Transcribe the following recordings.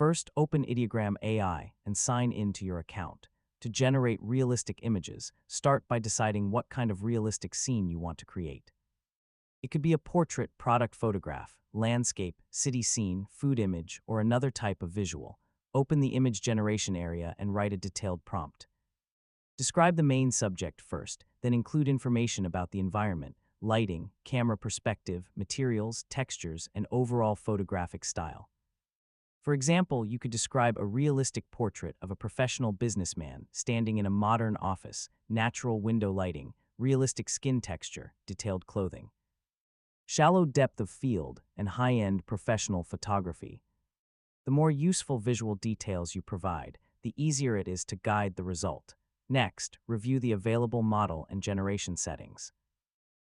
First, open Ideogram AI and sign in to your account. To generate realistic images, start by deciding what kind of realistic scene you want to create. It could be a portrait, product photograph, landscape, city scene, food image, or another type of visual. Open the image generation area and write a detailed prompt. Describe the main subject first, then include information about the environment, lighting, camera perspective, materials, textures, and overall photographic style. For example, you could describe a realistic portrait of a professional businessman standing in a modern office, natural window lighting, realistic skin texture, detailed clothing. Shallow depth of field and high-end professional photography. The more useful visual details you provide, the easier it is to guide the result. Next, review the available model and generation settings.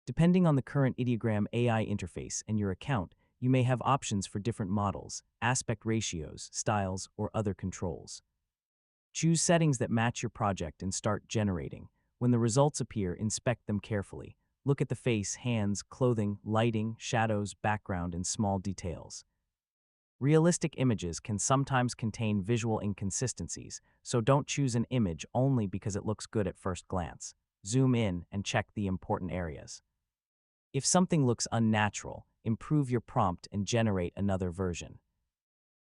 Depending on the current Ideogram AI interface and your account, you may have options for different models, aspect ratios, styles, or other controls. Choose settings that match your project and start generating. When the results appear, inspect them carefully. Look at the face, hands, clothing, lighting, shadows, background, and small details. Realistic images can sometimes contain visual inconsistencies, so don't choose an image only because it looks good at first glance. Zoom in and check the important areas. If something looks unnatural, improve your prompt and generate another version.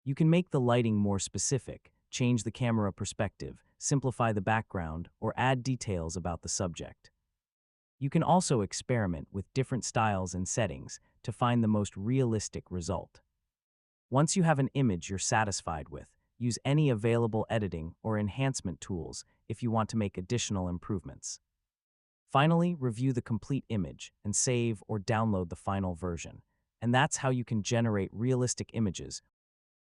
You can make the lighting more specific, change the camera perspective, simplify the background, or add details about the subject. You can also experiment with different styles and settings to find the most realistic result. Once you have an image you're satisfied with, use any available editing or enhancement tools if you want to make additional improvements. Finally, review the complete image and save or download the final version. And that's how you can generate realistic images